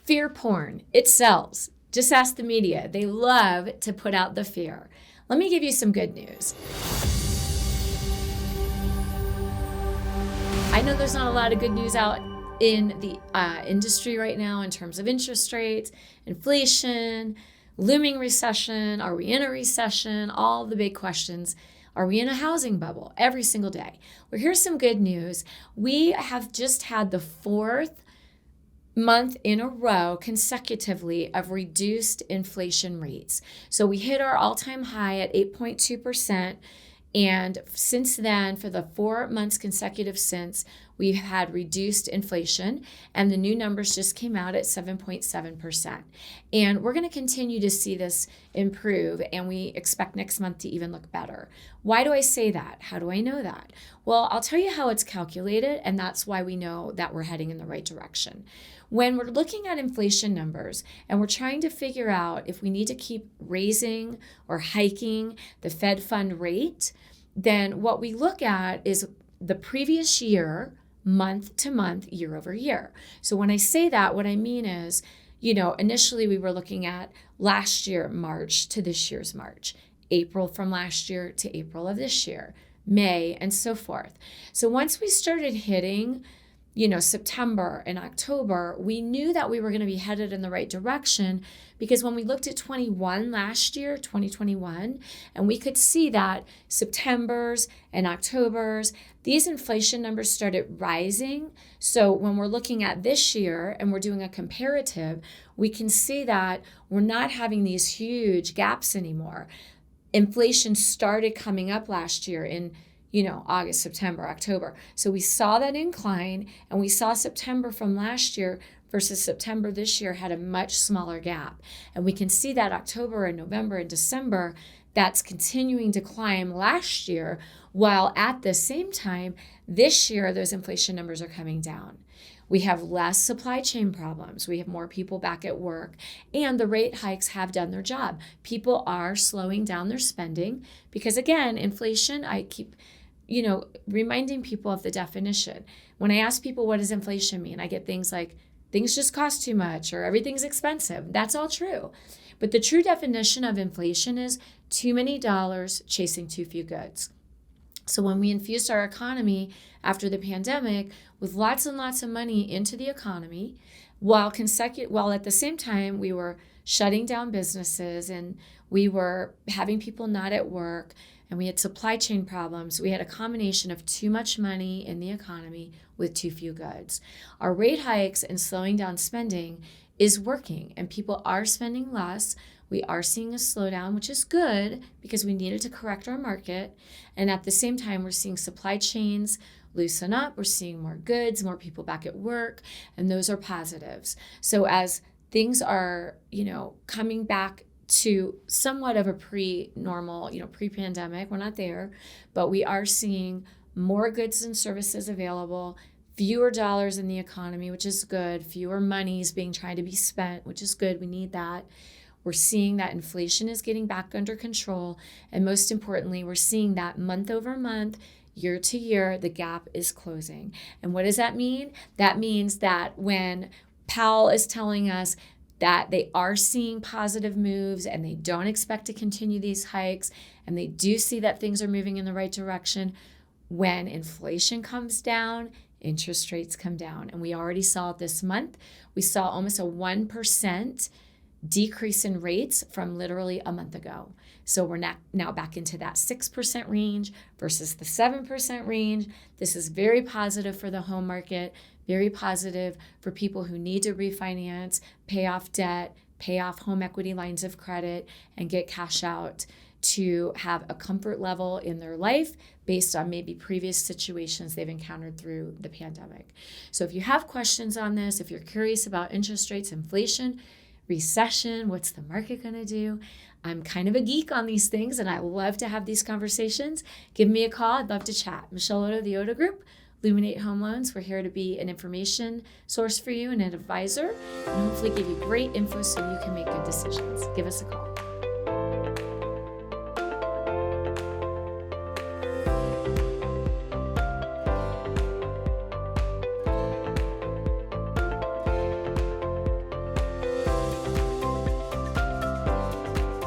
Fear porn, it sells. Just ask the media. They love to put out the fear. Let me give you some good news. I know there's not a lot of good news out in the industry right now in terms of interest rates, inflation, looming recession. Are we in a recession? All the big questions. Are we in a housing bubble? Every single day. Well, here's some good news. We have just had the 4th month in a row consecutively of reduced inflation rates. So we hit our all-time high at 8.2%. And since then, for the 4 months consecutive since, we've had reduced inflation, and the new numbers just came out at 7.7%. And we're going to continue to see this improve, and we expect next month to even look better. Why do I say that? How do I know that? Well, I'll tell you how it's calculated, and that's why we know that we're heading in the right direction. When we're looking at inflation numbers and we're trying to figure out if we need to keep raising or hiking the Fed fund rate, then what we look at is the previous year, month to month, year over year. So when I say that, what I mean is, initially we were looking at last year, March to this year's March, April from last year to April of this year, May, and so forth. So once we started hitting September and October, we knew that we were going to be headed in the right direction, because when we looked at 2021, and we could see that September's and October's, these inflation numbers started rising. So when we're looking at this year and we're doing a comparative, we can see that we're not having these huge gaps anymore. Inflation started coming up last year in August, September, October. So we saw that incline, and we saw September from last year versus September this year had a much smaller gap. And we can see that October and November and December, that's continuing to climb last year, while at the same time, this year, those inflation numbers are coming down. We have less supply chain problems. We have more people back at work, and the rate hikes have done their job. People are slowing down their spending because, again, inflation, I keep reminding people of the definition. When I ask people, what does inflation mean? I get things like, things just cost too much, or everything's expensive. That's all true. But the true definition of inflation is too many dollars chasing too few goods. So when we infused our economy after the pandemic with lots and lots of money into the economy, while at the same time we were shutting down businesses and we were having people not at work, and we had supply chain problems, we had a combination of too much money in the economy with too few goods. Our rate hikes and slowing down spending is working, and people are spending less. We are seeing a slowdown, which is good because we needed to correct our market. And at the same time, we're seeing supply chains loosen up. We're seeing more goods, more people back at work, and those are positives. So as things are, coming back to somewhat of a pre-normal, pre-pandemic, we're not there, but we are seeing more goods and services available, fewer dollars in the economy, which is good, fewer monies being tried to be spent, which is good, we need that. We're seeing that inflation is getting back under control, and most importantly, we're seeing that month over month, year to year, the gap is closing. And what does that mean? That means that when Powell is telling us that they are seeing positive moves and they don't expect to continue these hikes, and they do see that things are moving in the right direction, when inflation comes down, interest rates come down. And we already saw it this month. We saw almost a 1% decrease in rates from literally a month ago. So we're now back into that 6% range versus the 7% range. This is very positive for the home market, very positive for people who need to refinance, pay off debt, pay off home equity lines of credit, and get cash out to have a comfort level in their life based on maybe previous situations they've encountered through the pandemic. So if you have questions on this, if you're curious about interest rates, inflation, recession, what's the market going to do? I'm kind of a geek on these things, and I love to have these conversations. Give me a call. I'd love to chat. Michelle Oddo, the Oddo Group, Luminate Home Loans. We're here to be an information source for you and an advisor, and hopefully give you great info so you can make good decisions. Give us a call.